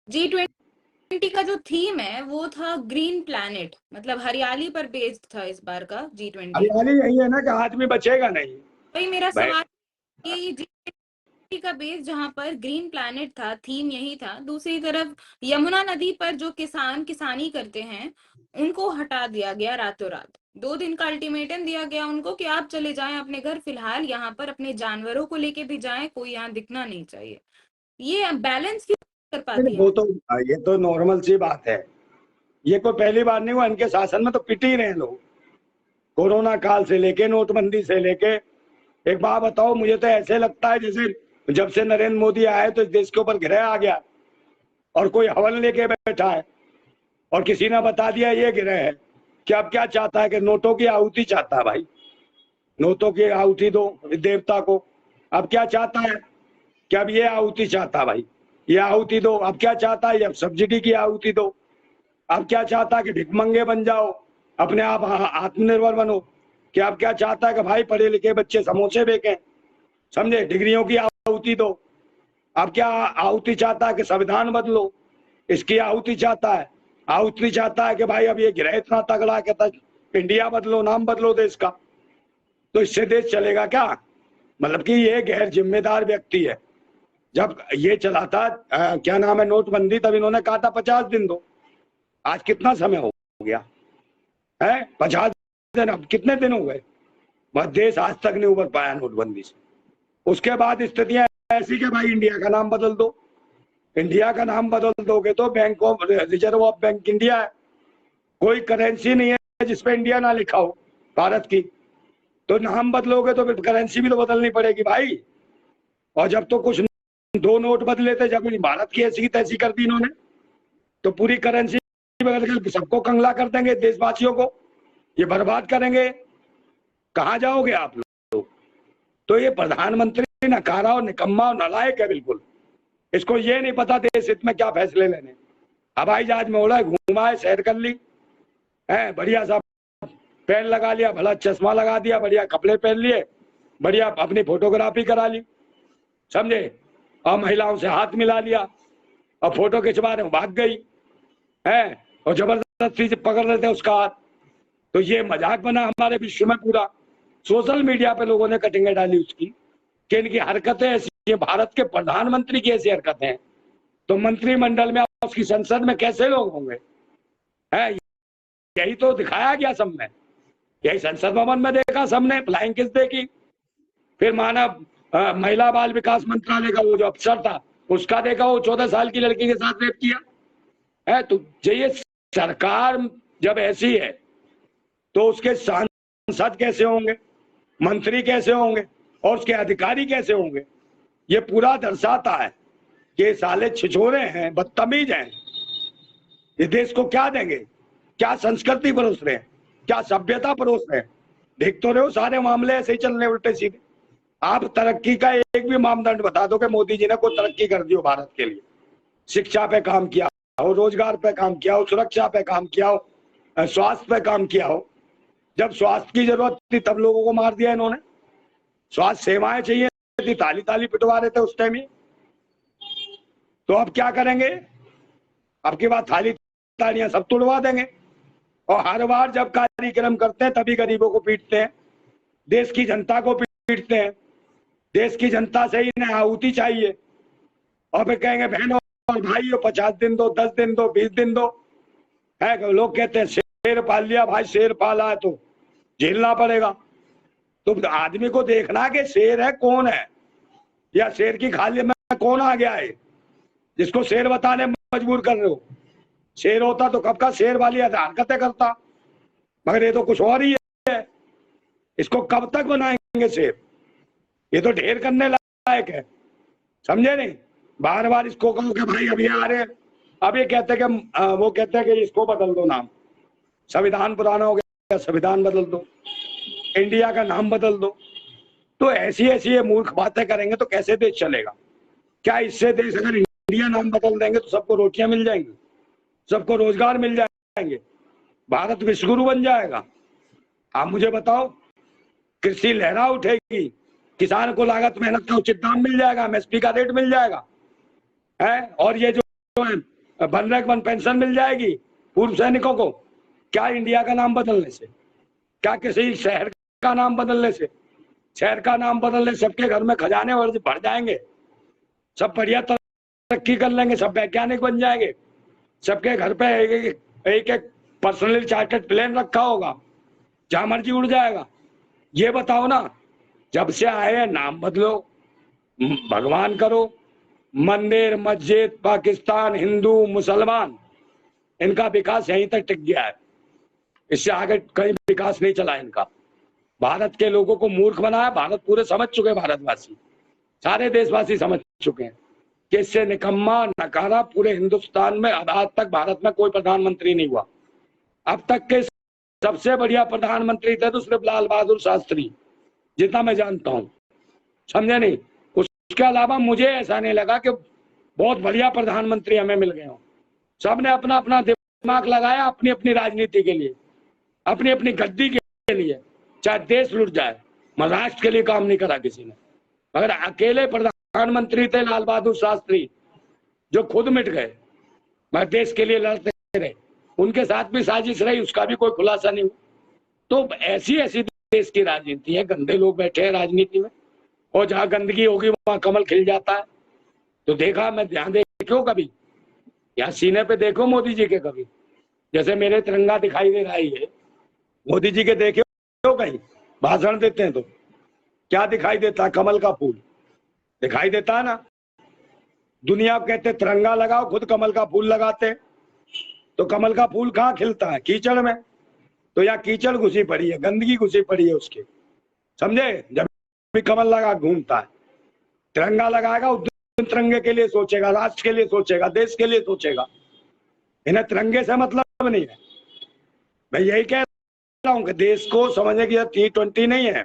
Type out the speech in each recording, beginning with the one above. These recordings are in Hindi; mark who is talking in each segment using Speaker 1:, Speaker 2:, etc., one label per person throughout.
Speaker 1: G20 का जो थीम है वो था ग्रीन प्लैनेट, मतलब हरियाली पर बेस्ड था इस बार का G20।
Speaker 2: हरियाली यही है ना कि आदमी बचेगा नहीं
Speaker 1: वही मेरा
Speaker 2: भाई।
Speaker 1: सवाल, ये G20 का बेस जहाँ पर ग्रीन प्लैनेट था, थीम यही था, दूसरी तरफ यमुना नदी पर जो किसान किसानी करते हैं उनको हटा दिया गया रातों रात। 2 दिन का अल्टीमेटम दिया गया उनको कि आप चले जाएं अपने घर, फिलहाल यहाँ पर अपने जानवरों को लेके भी जाएं, कोई यहाँ दिखना नहीं चाहिए। ये बैलेंस क्यों कर पाती है?
Speaker 2: वो तो ये तो नॉर्मल सी बात है, ये कोई पहली बार नहीं हुआ, इनके शासन में तो पिट ही रहे हैं लोग, कोरोना काल से लेके नोटबंदी से लेके। एक बात बताओ, मुझे तो ऐसे लगता है जैसे जब से नरेंद्र मोदी आए तो इस देश के ऊपर ग्रह आ गया और कोई हवन लेके बैठा है और किसी ने बता दिया ये ग्रह है कि अब क्या चाहता है कि नोटों की आहुति चाहता है भाई, नोटों की आहुति दो देवता को। अब क्या चाहता है कि अब ये आहुति चाहता है भाई, ये आहुति दो। अब क्या चाहता है, अब सब्सिडी की आहुति दो। अब क्या चाहता है कि भिखमंगे बन जाओ, अपने आप आत्मनिर्भर बनो। कि अब क्या चाहता है कि भाई पढ़े लिखे बच्चे समोसे बेचें, समझे, डिग्रियों की आहुति दो। अब क्या आहुति चाहता है कि संविधान बदलो, इसकी आहुति चाहता है। आहुति चाहता है कि भाई अब ये ग्रह इतना तगड़ा है, कहता इंडिया बदलो, नाम बदलो देश का। तो इससे देश चलेगा क्या? मतलब कि ये गैर जिम्मेदार व्यक्ति है। जब ये चला था क्या नाम है, नोटबंदी, तब इन्होंने कहा था 50 दिन दो। आज कितना समय हो गया है? 50 दिन, अब कितने दिन हो गए? बस देश आज तक नहीं उबर पाया नोटबंदी से। उसके बाद स्थितियां ऐसी कि भाई इंडिया का नाम बदल दो। इंडिया का नाम बदल दोगे तो bank of reserve of bank India है, कोई करेंसी नहीं है जिसपे इंडिया ना लिखा हो भारत की। तो नाम बदलोगे तो फिर करेंसी भी तो बदलनी पड़ेगी भाई। और जब तो कुछ 2 नोट बदले थे, जब भारत की ऐसी तैसी कर दी इन्होंने, तो पूरी करेंसी बदल कर सबको कंगला कर देंगे, देशवासियों को ये बर्बाद करेंगे। कहाँ जाओगे आप लोग? तो ये प्रधानमंत्री नकारा और निकम्मा और नालायक है बिल्कुल। इसको ये नहीं पता देश हित में क्या फैसले लेने। हवाई जहाज में उड़ा, घुमाए, सैर कर ली है, बढ़िया सा पेन लगा लिया, भला चश्मा लगा दिया, बढ़िया कपड़े पहन लिए, बढ़िया अपनी फोटोग्राफी करा ली, समझे, और महिलाओं से हाथ मिला लिया और फोटो खिंचवा रहे भाग गई है, और जबरदस्ती से पकड़ रहे थे उसका हाथ। तो ये मजाक बना हमारे विश्व में पूरा। सोशल मीडिया पे लोगों ने कटिंगें डाली उसकी कि इनकी हरकतें ऐसी हैं, भारत के प्रधानमंत्री की ऐसी हरकतें हैं, तो मंत्रिमंडल में, उसकी संसद में कैसे लोग होंगे? है, यही तो दिखाया गया सब में, यही संसद भवन में देखा सबने, फ्लाइंग किस देखी। फिर मानव महिला बाल विकास मंत्रालय का वो जो अफसर था उसका देखा, वो 14 साल की लड़की के साथ रेप किया है। तो ये सरकार जब ऐसी है तो उसके सांसद कैसे होंगे, मंत्री कैसे होंगे और उसके अधिकारी कैसे होंगे? ये पूरा दर्शाता है कि साले छिछोरे हैं, बदतमीज हैं। ये देश को क्या देंगे? क्या संस्कृति परोस रहे हैं, क्या सभ्यता परोस रहे हैं? देख तो रहे हो सारे मामले ऐसे ही चल रहे उल्टे सीधे। आप तरक्की का एक भी मापदंड बता दो कि मोदी जी ने कोई तरक्की कर दी हो भारत के लिए। शिक्षा पे काम किया हो, रोजगार पे काम किया हो, सुरक्षा पे काम किया हो, स्वास्थ्य पे काम किया हो। जब स्वास्थ्य की जरूरत थी तब लोगों को मार दिया इन्होंने। स्वास्थ्य सेवाएं चाहिए थी, ताली ताली पिटवा रहे थे उस टाइम ही। तो अब क्या करेंगे? अब की बात थाली तालियां सब तोड़वा देंगे। और हर बार जब कार्यक्रम करते हैं तभी गरीबों को पीटते हैं, देश की जनता को पीटते हैं। देश की जनता से ही ना आहुति चाहिए, और फिर कहेंगे बहनों और भाइयों 50 दिन दो, 10 दिन दो, 20 दिन दो। है, लोग कहते हैं शेर पाल लिया भाई, शेर पाला है तो झेलना पड़ेगा। तो आदमी को देखना कि शेर है कौन है, या शेर की खाली में कौन आ गया है जिसको शेर बताने मजबूर कर रहे हो। शेर होता तो कब का शेर वाली हरकतें करता, मगर ये तो कुछ और ही है। इसको कब तक बनाएंगे शेर? ये तो ढेर करने लायक है, समझे नहीं? बार बार इसको कहो कि भाई अभी आ रहे हैं, अब ये कहते हैं कि वो कहते हैं कि इसको बदल दो नाम, संविधान पुराना हो गया, संविधान बदल दो, इंडिया का नाम बदल दो। तो ऐसी ऐसी ये मूर्ख बातें करेंगे तो कैसे देश चलेगा? क्या इससे देश, अगर इंडिया नाम बदल देंगे तो सबको रोटियां मिल जाएंगी, सबको रोजगार मिल जाएंगे, भारत विश्वगुरु बन जाएगा? आप मुझे बताओ, कृषि लहरा उठेगी, किसान को लागत मेहनत का उचित दाम मिल जाएगा, एमएसपी का रेट मिल जाएगा है। और ये जो वन पेंशन मिल जाएगी पूर्व सैनिकों को। क्या इंडिया का नाम बदलने से, क्या किसी शहर का नाम बदलने से, शहर का नाम बदलने से सबके घर में खजाने और भर जाएंगे, सब बढ़िया तरक्की कर लेंगे, सब वैज्ञानिक बन जाएंगे, सबके घर पे एक एक पर्सनल चार्टर्ड प्लेन रखा होगा, जहां मर्जी उड़ जाएगा। ये बताओ ना, जब से आए नाम बदलो, भगवान करो, मंदिर मस्जिद पाकिस्तान हिंदू मुसलमान इनका विकास यहीं तक टिक गया है, इससे आगे कहीं विकास नहीं चला इनका। भारत के लोगों को मूर्ख बनाया, भारत पूरे समझ चुके, भारतवासी सारे देशवासी समझ चुके हैं कि इससे निकम्मा नकारा पूरे हिंदुस्तान में आज तक भारत में कोई प्रधानमंत्री नहीं हुआ। अब तक के सबसे बढ़िया प्रधानमंत्री थे तो सिर्फ लाल बहादुर शास्त्री, जितना मैं जानता हूं, समझे नहीं। उसके अलावा मुझे ऐसा नहीं लगा कि बहुत बढ़िया प्रधानमंत्री हमें मिल गए हों। सबने अपना अपना दिमाग लगाया अपनी अपनी राजनीति के लिए, अपनी अपनी गद्दी के लिए, चाहे देश लुट जाए, मगर राष्ट्र के लिए काम नहीं करा किसी ने। मगर अकेले प्रधानमंत्री थे लाल बहादुर शास्त्री, जो खुद मिट गए मगर देश के लिए लड़ते रहे। उनके साथ भी साजिश रही, उसका भी कोई खुलासा नहीं हुआ। तो ऐसी ऐसी देश की राजनीति है, गंदे लोग बैठे हैं राजनीति में, और जहां गंदगी होगी वहां कमल खिल जाता है। तो देखा, मैं ध्यान देखो कभी, यहाँ सीने पे देखो मोदी जी के, कभी जैसे मेरे तिरंगा दिखाई दे रहा है, मोदी जी के देखे हो कहीं भाषण देते हैं तो क्या दिखाई देता है? कमल का फूल दिखाई देता है ना। दुनिया कहते तिरंगा लगाओ, खुद कमल का फूल लगाते, तो कमल का फूल कहाँ खिलता है? कीचड़ में। तो यहाँ कीचड़ घुसी पड़ी है, गंदगी घुसी पड़ी है उसके, समझे। जब भी कमल लगा घूमता है, तिरंगा लगाएगा, उस दिन तिरंगे के लिए सोचेगा, राष्ट्र के लिए सोचेगा, देश के लिए सोचेगा। इन्हें तिरंगे से मतलब नहीं है। मैं यही कह रहा हूँ कि देश को समझने की T20 नहीं है,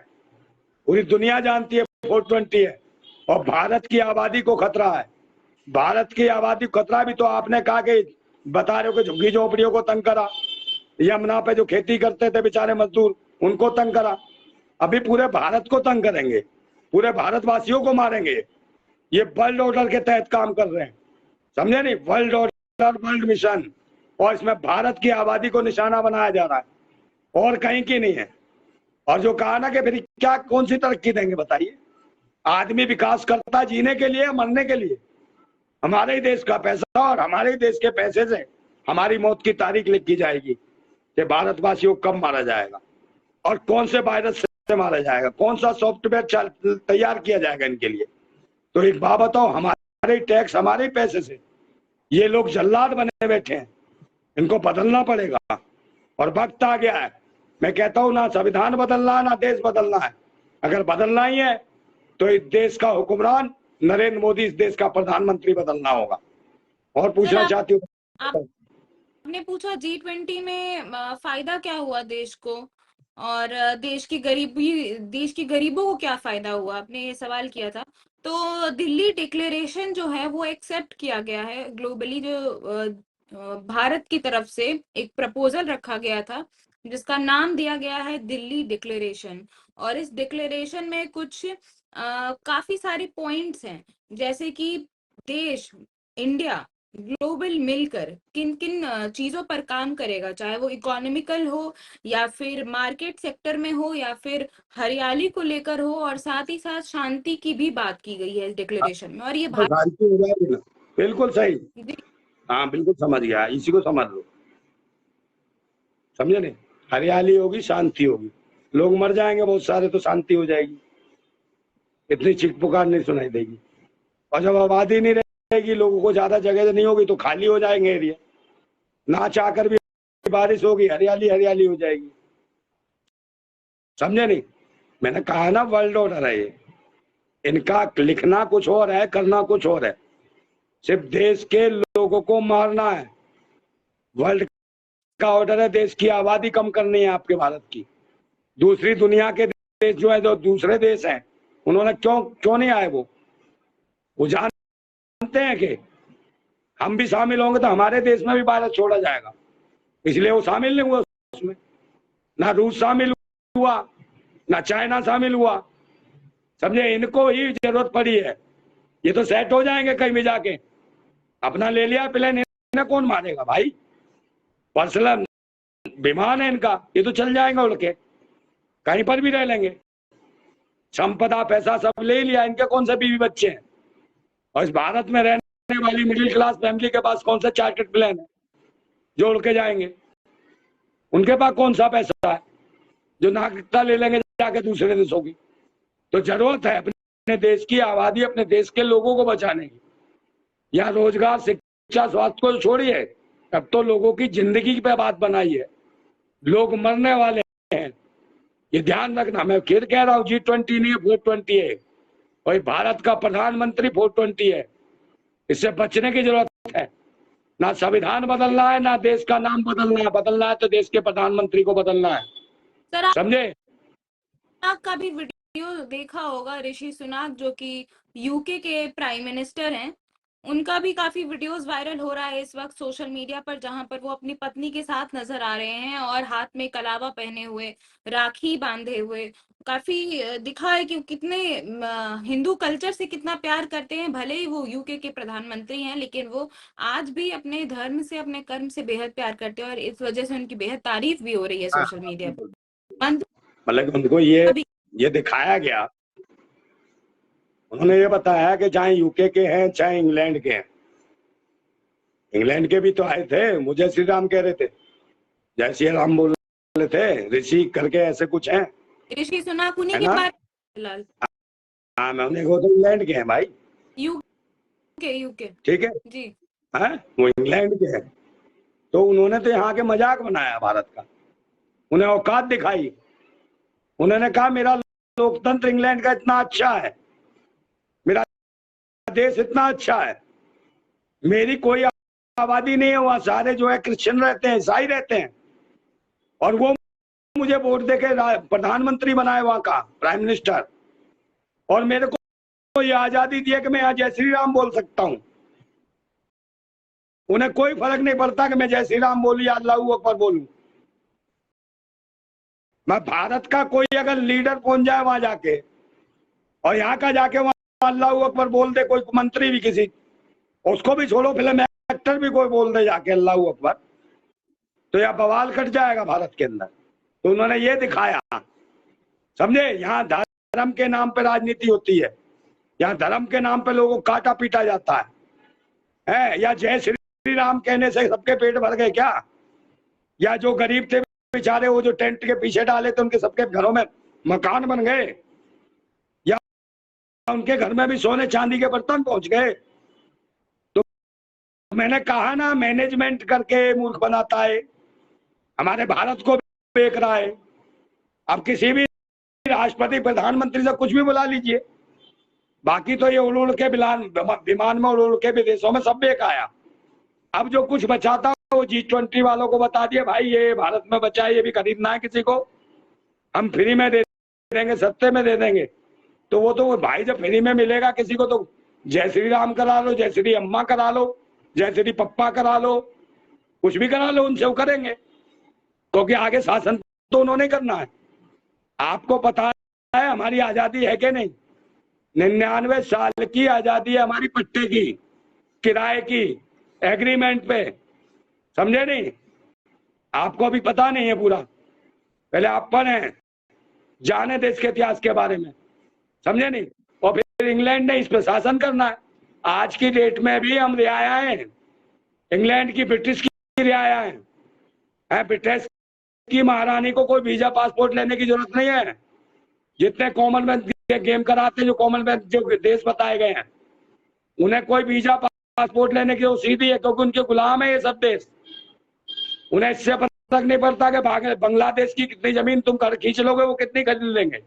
Speaker 2: पूरी दुनिया जानती है 420 है, और भारत की आबादी को खतरा है। भारत की आबादी को खतरा भी तो आपने कहा कि बता रहे हो कि झुग्गी झोपड़ियों को तंग करा, यमुना पे जो खेती करते थे बेचारे मजदूर उनको तंग करा, अभी पूरे भारत को तंग करेंगे, पूरे भारतवासियों को मारेंगे। ये वर्ल्ड ऑर्डर के तहत काम कर रहे हैं, समझे नहीं। वर्ल्ड ऑर्डर, वर्ल्ड मिशन, और इसमें भारत की आबादी को निशाना बनाया जा रहा है, और कहीं की नहीं है। और जो कहा ना कि फिर क्या कौन सी तरक्की देंगे बताइए? आदमी विकास करता है जीने के लिए, मरने के लिए? हमारे ही देश का पैसा और हमारे ही देश के पैसे से हमारी मौत की तारीख लिखी जाएगी कि भारतवासियों को कब मारा जाएगा और कौन से वायरस से मारा जाएगा, कौन सा सॉफ्टवेयर तैयार किया जाएगा इनके लिए। तो एक बात बताओ, हमारे टैक्स, हमारे पैसे से ये लोग जल्लाद बने बैठे हैं, इनको बदलना पड़ेगा। और वक्त आ गया है, मैं कहता हूं ना संविधान बदलना है ना देश बदलना है। अगर बदलना ही है तो इस देश का हुक्मरान नरेंद्र मोदी, इस देश का प्रधानमंत्री बदलना होगा। और पूछना चाहती हूँ,
Speaker 1: आपने पूछा G20 में फायदा क्या हुआ देश को, और देश की गरीबों को क्या फायदा हुआ, आपने ये सवाल किया था। तो दिल्ली डिक्लेरेशन जो है वो एक्सेप्ट किया गया है ग्लोबली, जो भारत की तरफ से एक प्रपोजल रखा गया था जिसका नाम दिया गया है दिल्ली डिक्लेरेशन। और इस डिक्लेरेशन में कुछ काफी सारे पॉइंट्स हैं, जैसे कि देश इंडिया ग्लोबल मिलकर किन किन चीजों पर काम करेगा, चाहे वो इकोनॉमिकल हो या फिर मार्केट सेक्टर में हो या फिर हरियाली को लेकर हो, और साथ ही साथ शांति की भी बात की गई है इस डिक्लेरेशन में। और ये
Speaker 2: शांति हो जाएगी ना, बिल्कुल सही, हाँ बिल्कुल समझ गया, इसी को समझ लो, समझे नहीं। हरियाली होगी, शांति होगी, लोग मर जाएंगे बहुत सारे तो शांति हो जाएगी, इतनी चीख पुकार नहीं सुनाई देगी। और जब आबादी नहीं रहेगी, लोगों को ज्यादा जगह नहीं होगी तो खाली हो जाएंगे एरिया, ना चाहकर भी बारिश होगी, हरियाली हरियाली हो जाएगी, समझे नहीं। मैंने कहा ना वर्ल्ड ऑर्डर है ये, इनका लिखना कुछ और है, करना कुछ और है। सिर्फ देश के लोगों को मारना है, वर्ल्ड का ऑर्डर है देश की आबादी कम करनी है आपके भारत की। दूसरी दुनिया के देश जो है, जो दूसरे देश हैं, उन्होंने क्यों नहीं आए? वो जानते हैं कि हम भी शामिल होंगे तो हमारे देश में भी वायरस छोड़ा जाएगा, इसलिए वो शामिल नहीं हुआ उसमें। ना रूस शामिल हुआ, ना चाइना शामिल हुआ, समझे। इनको ही जरूरत पड़ी है, ये तो सेट हो जाएंगे कहीं भी जाके, अपना ले लिया प्लेन, इन्हें कौन मारेगा भाई? पर्सनल विमान है इनका, ये तो चल जाएंगे उड़ के, कहीं पर भी रह लेंगे। संपदा पैसा सब ले लिया, इनके कौन से बीवी बच्चे हैं? और इस भारत में रहने वाली मिडिल क्लास फैमिली के पास कौन सा चार्टर्ड प्लेन है जो उड़ के जाएंगे? उनके पास कौन सा पैसा है जो नागरिकता ले लेंगे जाके दूसरे देशों की? तो जरूरत है अपने देश की आबादी, अपने देश के लोगों को बचाने की। यहाँ रोजगार, शिक्षा, स्वास्थ्य को छोड़िए, अब तो लोगों की जिंदगी पे बात बनाई है। लोग मरने वाले हैं, ये ध्यान रखना। मैं फिर कह रहा हूँ, G20 नहीं है, 420 है। और भारत का प्रधानमंत्री 420 है। इससे बचने की जरूरत है। ना संविधान बदलना है, ना देश का नाम बदलना है। बदलना है तो देश के प्रधानमंत्री को बदलना है,
Speaker 1: सर
Speaker 2: समझे?
Speaker 1: आपका भी वीडियो देखा होगा, ऋषि सुनाक जो कि यूके के प्राइम मिनिस्टर हैं, उनका भी काफी वीडियोस वायरल हो रहा है इस वक्त सोशल मीडिया पर, जहां पर वो अपनी पत्नी के साथ नजर आ रहे हैं और हाथ में कलावा पहने हुए, राखी बांधे हुए। काफी दिखा है कि कितने हिंदू कल्चर से कितना प्यार करते हैं। भले ही वो यूके के प्रधानमंत्री हैं, लेकिन वो आज भी अपने धर्म से, अपने कर्म से बेहद प्यार करते हैं और इस वजह से उनकी बेहद तारीफ भी हो रही है सोशल मीडिया पर।
Speaker 2: मतलब उनको ये दिखाया गया, उन्होंने ये बताया कि चाहे यूके के हैं चाहे इंग्लैंड के हैं। इंग्लैंड के भी तो आए थे, मुझे श्री राम कह रहे थे, जय श्री राम बोल रहे थे, ऋषि करके ऐसे कुछ हैं,
Speaker 1: ऋषि सुनाक उन्हीं
Speaker 2: है
Speaker 1: के
Speaker 2: ना?
Speaker 1: बारे में फिलहाल।
Speaker 2: हाँ, मैं उन्हें को तो इंग्लैंड के हैं भाई,
Speaker 1: यूके
Speaker 2: ठीक है,
Speaker 1: जी।
Speaker 2: हैं वो इंग्लैंड के हैं। तो उन्होंने तो यहाँ के मजाक बनाया भारत का, उन्हें औकात दिखाई। उन्होंने कहा मेरा लोकतंत्र इंग्लैंड का इतना अच्छा है, मेरा देश इतना अच्छा है, मेरी कोई आबादी नहीं है वहां, सारे जो है क्रिश्चियन रहते हैं, ईसाई रहते हैं, और वो मुझे वोट देके प्रधानमंत्री बनाए वहां का प्राइम मिनिस्टर, और मेरे को ये आजादी दी है कि मैं यहाँ जय श्री राम बोल सकता हूँ। उन्हें कोई फर्क नहीं पड़ता कि मैं जय श्री राम बोलूं या अल्लाहू अकबर बोलूं। मैं भारत का कोई अगर लीडर पहुंच जाए वहां जाके, और यहाँ का जाके वहां अल्लाहू अकबर बोल दे, कोई मंत्री भी, किसी, उसको भी छोड़ो, फिल्म एक्टर भी कोई बोल दे जाके अल्लाहू अकबर, तो यह बवाल कट जाएगा भारत के अंदर। तो उन्होंने ये दिखाया, समझे? यहाँ धर्म के नाम पे राजनीति होती है, यहाँ धर्म के नाम पे लोगों को काटा पीटा जाता है? या जय श्री राम कहने से सबके पेट भर गए क्या? या जो गरीब थे बेचारे, वो जो टेंट के पीछे डाले थे, उनके सबके घरों में मकान बन गए? या उनके घर में भी सोने चांदी के बर्तन पहुंच गए? तो मैंने कहा ना, मैनेजमेंट करके मूर्ख बनाता है, हमारे भारत को बेच रहा है। अब किसी भी राष्ट्रपति प्रधानमंत्री से कुछ भी बुला लीजिए, बाकी तो ये उड़ उड़ के विमान में उड़ उड़ के विदेशों में सब बेच आया। अब जो कुछ बचा था वो G20 वालों को बता दिया, भाई ये भारत में बचा है, ये भी खरीदना है किसी को, हम फ्री में दे देंगे, सस्ते में दे देंगे। तो वो तो भाई जब फ्री में मिलेगा किसी को, तो जय श्री राम करा लो, जय श्री अम्मा करा लो, जय श्री पप्पा करा लो, कुछ भी करा लो, उनसे वो करेंगे, क्योंकि आगे शासन तो उन्होंने करना है। आपको पता है हमारी आजादी है कि नहीं? 99 साल की आजादी है हमारी, पट्टे की, किराए की, एग्रीमेंट पे, समझे नहीं? आपको अभी पता नहीं है पूरा, पहले आप पढ़े, जाने देश के इतिहास के बारे में, समझे नहीं? और फिर इंग्लैंड ने इस पे शासन करना है। आज की डेट में भी हम रियाया हैं, इंग्लैंड की, ब्रिटिश की रियाया हैं। ब्रिटिश की महारानी को कोई वीजा पासपोर्ट लेने की जरूरत नहीं है। जितने कॉमनवेल्थ के गेम कराते हैं, जो कॉमनवेल्थ जो देश बताए गए हैं, उन्हें कोई वीजा पासपोर्ट लेने की सीधी है, क्योंकि उनके गुलाम है ये सब देश। उन्हें इससे फर्क नहीं पड़ता कि बांग्लादेश की कितनी जमीन तुम खींच लोगे, वो कितनी खरीद लेंगे,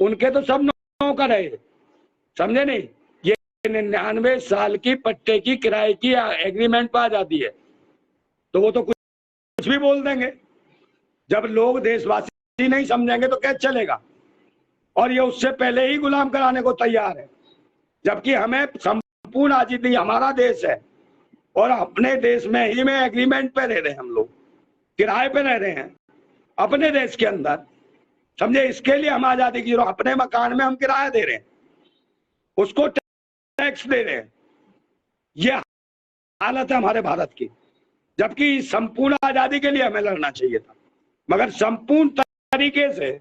Speaker 2: उनके तो सब नौकर है, समझे नहीं? ये 99 साल की पट्टे की, किराए की एग्रीमेंट पर आ जाती है, तो वो तो कुछ भी बोल देंगे। जब लोग देशवासी नहीं समझेंगे तो क्या चलेगा? और ये उससे पहले ही गुलाम कराने को तैयार है, जबकि हमें संपूर्ण आजादी, हमारा देश है, और अपने देश में ही में एग्रीमेंट पे रह रहे हैं हम लोग, किराए पे रह रहे हैं अपने देश के अंदर, समझे? इसके लिए हम आजादी की, अपने मकान में हम किराया दे रहे हैं, उसको टैक्स दे रहे हैं। ये हालत है हमारे भारत की, जबकि संपूर्ण आजादी के लिए हमें लड़ना चाहिए था, मगर संपूर्ण तरीके से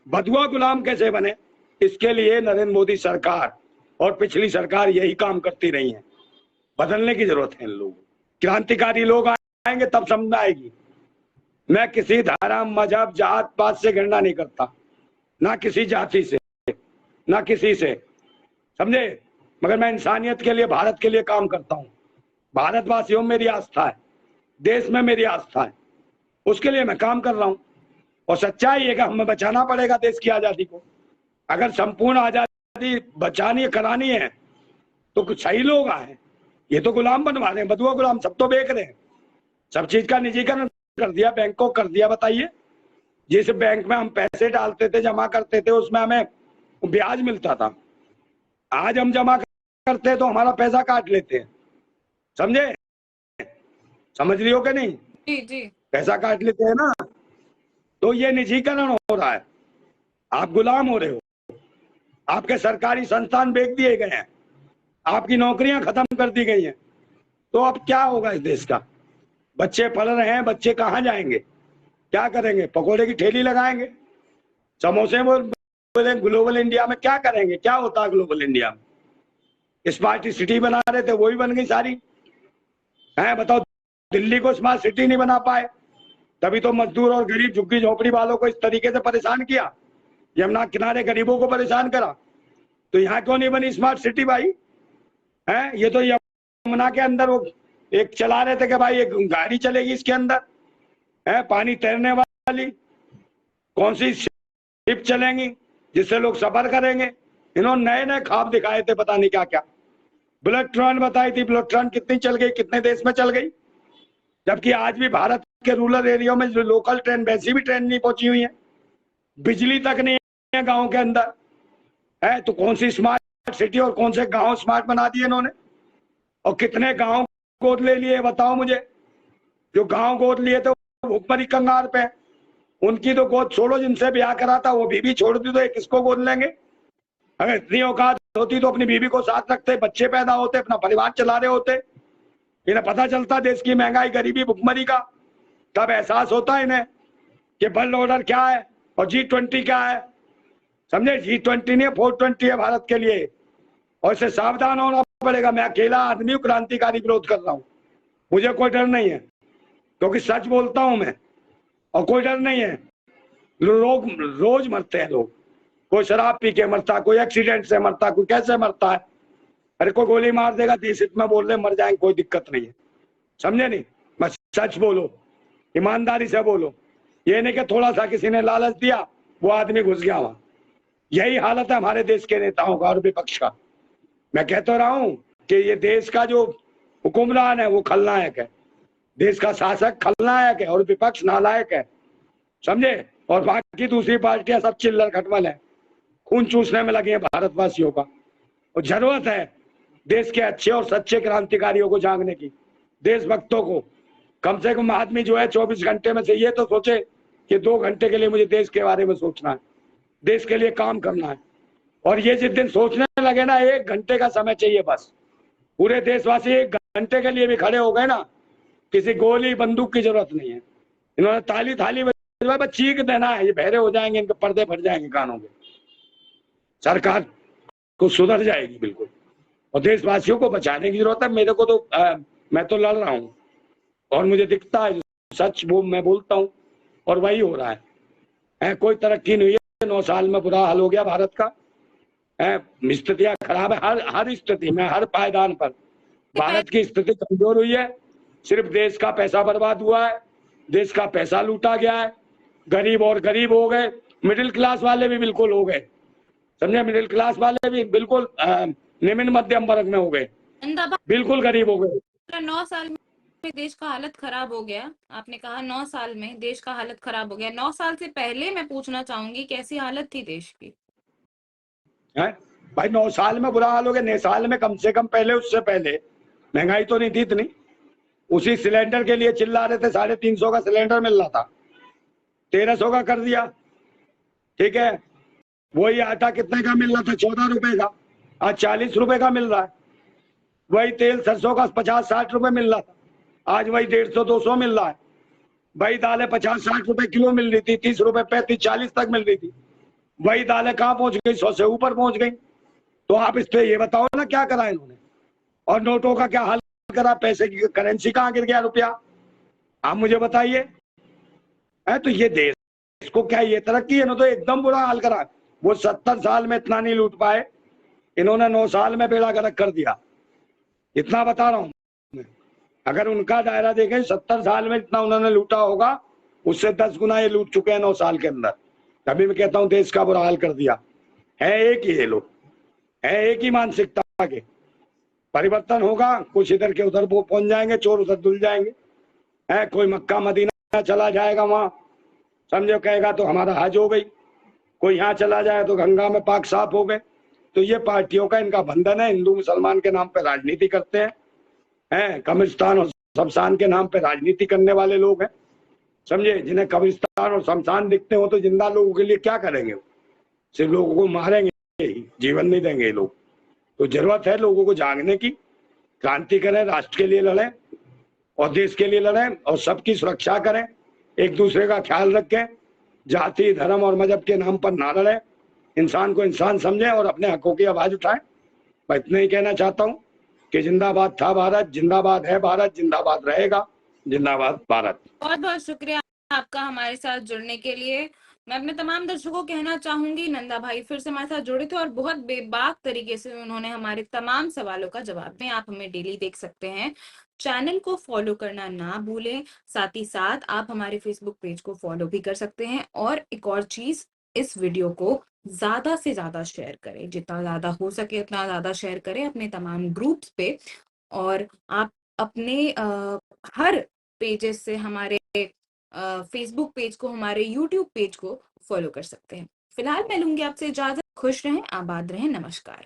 Speaker 2: बधुआ गुलाम कैसे बने, इसके लिए नरेंद्र मोदी सरकार और पिछली सरकार यही काम करती रही है। बदलने की जरूरत है इन लोगों को। क्रांतिकारी लोग आएंगे तब समझ आएगी। मैं किसी धर्म, मजहब, जात पात से घृणा नहीं करता, ना किसी जाति से, ना किसी से, समझे, मगर मैं इंसानियत के लिए, भारत के लिए काम करता हूँ। भारतवासियों में मेरी आस्था है, देश में मेरी आस्था है, उसके लिए मैं काम कर रहा हूँ। और सच्चाई है कि हमें बचाना पड़ेगा देश की आजादी को। अगर संपूर्ण आजादी बचानी करानी है तो कुछ सही लोग आए, ये तो गुलाम बनवा रहे हैं, बधुआ गुलाम, सब तो बेच रहे हैं, सब चीज का निजीकरण कर दिया, बैंक को कर दिया। बताइए, जिस बैंक में हम पैसे डालते थे, जमा करते थे, उसमें हमें ब्याज मिलता था, आज हम जमा करते हैं तो हमारा पैसा काट लेते हैं, समझे, समझ रही हो कि नहीं?
Speaker 1: जी जी।
Speaker 2: पैसा काट लेते हैं ना, तो ये निजीकरण हो रहा है, आप गुलाम हो रहे हो, आपके सरकारी संस्थान बेच दिए गए हैं, आपकी नौकरियां खत्म कर दी गई हैं, तो अब क्या होगा इस देश का? बच्चे पढ़ रहे हैं, बच्चे कहाँ जाएंगे, क्या करेंगे? पकोड़े की ठेली लगाएंगे, समोसे बोले ग्लोबल इंडिया में क्या करेंगे? क्या होता है ग्लोबल इंडिया में? स्मार्ट सिटी बना रहे थे, वो भी बन गई सारी है। बताओ, दिल्ली को स्मार्ट सिटी नहीं बना पाए, तभी तो मजदूर और गरीब झुग्गी झोपड़ी वालों को इस तरीके से परेशान किया, यमुना किनारे गरीबों को परेशान करा। तो यहाँ क्यों नहीं बनी स्मार्ट सिटी भाई? है, ये तो यमुना के अंदर वो एक चला रहे थे कि भाई एक गाड़ी चलेगी इसके अंदर, है पानी तैरने वाली, कौन सी शिप चलेंगी जिससे लोग सफर करेंगे। इन्होंने नए नए ख्वाब दिखाए थे, पता नहीं क्या क्या। बुलेट ट्रेन बताई थी, बुलेट ट्रेन कितनी चल गई, कितने देश में चल गई, जबकि आज भी भारत के रूरल एरिया में जो लोकल ट्रेन, वैसी भी ट्रेन नहीं पहुंची हुई है, बिजली तक नहीं है गाँव के अंदर, है तो कौन सी स्मार्ट सिटी और कौन से गाँव स्मार्ट बना दिए इन्होंने? और कितने गाँव गोद ले लिए बताओ मुझे? जो गाँव गोद लिए थे भुखमरी कंगार पे, उनकी तो गोद छोड़ो, जिनसे ब्याह करा था वो बीबी छोड़ दी, तो ये किसको गोद लेंगे? अगर इतनी औकात होती तो अपनी बीबी को साथ रखते, बच्चे पैदा होते, अपना परिवार चला रहे होते। इन्हें पता चलता देश की महंगाई, गरीबी, भुखमरी का, तब एहसास होता है इन्हें कि वर्ल्ड ऑर्डर क्या है और G20 क्या है, समझे? G20 नहीं, 420 है भारत के लिए, और इससे सावधान होना पड़ेगा। मैं अकेला आदमी हूँ, क्रांतिकारी विरोध कर रहा हूँ, मुझे कोई डर नहीं है, क्योंकि सच बोलता हूं मैं, और कोई डर नहीं है। लोग रोज मरते हैं, लोग, कोई शराब पी के मरता, कोई एक्सीडेंट से मरता, कोई कैसे मरता है, अरे कोई गोली मार देगा, देश हित में बोल रहे मर जाएंगे, कोई दिक्कत नहीं है, समझे नहीं? बस सच बोलो, ईमानदारी से बोलो, ये नहीं कि थोड़ा सा किसी ने लालच दिया वो आदमी घुस गया वहां। यही हालत है हमारे देश के नेताओं का और विपक्ष का। मैं कहता रहा हूं कि ये देश का जो हुक्मरान है वो खलनायक है, देश का शासक खलनायक है और विपक्ष नालायक है, समझे? और बाकी दूसरी पार्टियां सब चिल्लर खटमल है, खून चूसने में लगे हैं भारतवासियों का। और जरूरत है देश के अच्छे और सच्चे क्रांतिकारियों को जागने की, देशभक्तों को। कम से कम आदमी जो है 24 घंटे में से ये तो सोचे कि 2 घंटे के लिए मुझे देश के बारे में सोचना है, देश के लिए काम करना है। और ये जिस दिन सोचने लगे ना, 1 घंटे का समय चाहिए बस, पूरे देशवासी 1 घंटे के लिए भी खड़े हो गए ना, किसी गोली बंदूक की जरूरत नहीं है। इन्होंने ताली थाली बस चीख देना है, ये बहरे हो जाएंगे, इनके पर्दे फट जाएंगे कानों के, सरकार को सुधर जाएगी बिल्कुल। और देशवासियों को बचाने की जरूरत है। मेरे को तो मैं तो लड़ रहा हूँ और मुझे दिखता है सच वो मैं बोलता हूँ, और वही हो रहा है। कोई तरक्की नहीं है, 9 साल में बुरा हाल हो गया भारत का, स्थितियां खराब है, हर स्थिति में, हर पायदान पर भारत की स्थिति कमजोर हुई है। सिर्फ देश का पैसा बर्बाद हुआ है, देश का पैसा लूटा गया है, गरीब और गरीब हो गए, मिडिल क्लास वाले भी बिल्कुल हो गए, समझे? मिडिल क्लास वाले भी बिल्कुल निम्न मध्यम वर्ग में हो गए, बिल्कुल गरीब हो गए।
Speaker 1: 9 साल में देश का हालत खराब हो गया, आपने कहा 9 साल में देश का हालत खराब हो गया। 9 साल से पहले मैं पूछना चाहूंगी कैसी हालत थी देश की?
Speaker 2: है भाई, 9 साल में बुरा हाल हो गया। 9 साल में कम से कम पहले, उससे पहले महंगाई तो नहीं थी इतनी। उसी सिलेंडर के लिए चिल्ला रहे थे, 350 का सिलेंडर मिल रहा था, 1300 का कर दिया, ठीक है। वही आटा कितने का मिल रहा था? 14 रुपए का, आज 40 रुपए का मिल रहा है। वही तेल सरसों का 50-60 रुपए मिल रहा था, आज वही 150-200 मिल रहा है। वही दालें 50-60 रुपए किलो मिल रही थी, 30 रुपए 35-40 तक मिल रही थी। वही दालें कहाँ पहुंच गई, 100 से ऊपर पहुंच गई। तो आप इस पे ये बताओ ना क्या करा इन्होंने, और नोटों का क्या हाल करा, पैसे की करेंसी कहाँ गिर गया, रुपया, आप मुझे बताइए। है तो ये देश को क्या ये तरक्की है ना, तो एकदम बुरा हाल करा। वो 70 साल में इतना नहीं लूट पाए, इन्होंने 9 साल में बेड़ा गर्क कर दिया, इतना बता रहा हूं। अगर उनका दायरा देखें, 70 साल में जितना उन्होंने लूटा होगा उससे 10 गुना ये लूट चुके हैं 9 साल के अंदर। तभी मैं कहता हूं देश का बुरा हाल कर दिया है। एक ही ये लोग है, एक ही मानसिकता के। परिवर्तन होगा, कुछ इधर के उधर वो पहुंच जाएंगे, चोर उधर धुल जाएंगे। है कोई मक्का मदीना चला जाएगा, वहां समझो कहेगा तो हमारा हज हो गई। कोई यहाँ चला जाए तो गंगा में पाक साफ हो गए। तो ये पार्टियों का इनका बंधन है, हिंदू मुसलमान के नाम पे राजनीति करते हैं, कब्रिस्तान और शमशान के नाम पे राजनीति करने वाले लोग हैं, समझे। जिन्हें कब्रिस्तान और शमशान दिखते हो तो जिंदा लोगों के लिए क्या करेंगे, सिर्फ लोगों को मारेंगे ही, जीवन नहीं देंगे ये लोग। तो जरूरत है लोगों को जागने की, क्रांति करें, राष्ट्र के लिए लड़ें और देश के लिए लड़ें और सबकी सुरक्षा करें, एक दूसरे का ख्याल रखें, जाति धर्म और मजहब के नाम पर ना लड़ें, इंसान को इंसान समझें और अपने हकों की आवाज उठाएं। मैं इतना ही कहना चाहता हूं कि जिंदाबाद था भारत, जिंदाबाद है भारत, जिंदाबाद रहेगा, जिंदाबाद भारत।
Speaker 1: बहुत बहुत शुक्रिया आपका हमारे साथ जुड़ने के लिए। मैं अपने तमाम दर्शकों को कहना चाहूंगी, नंदा भाई फिर से हमारे साथ जुड़े थे और बहुत बेबाक तरीके से उन्होंने हमारे तमाम सवालों का जवाब दिया। आप हमें डेली देख सकते हैं, चैनल को फॉलो करना ना भूलें। साथ ही साथ आप हमारे फेसबुक पेज को फॉलो भी कर सकते हैं। और एक और चीज, इस वीडियो को ज्यादा से ज्यादा शेयर करें, जितना ज्यादा हो सके उतना ज्यादा शेयर करें अपने तमाम ग्रुप्स पे। और आप अपने हर पेजेस से हमारे फेसबुक पेज को, हमारे यूट्यूब पेज को फॉलो कर सकते हैं। फिलहाल मैं लूंगी आपसे इजाजत। खुश रहें, आबाद रहें, नमस्कार।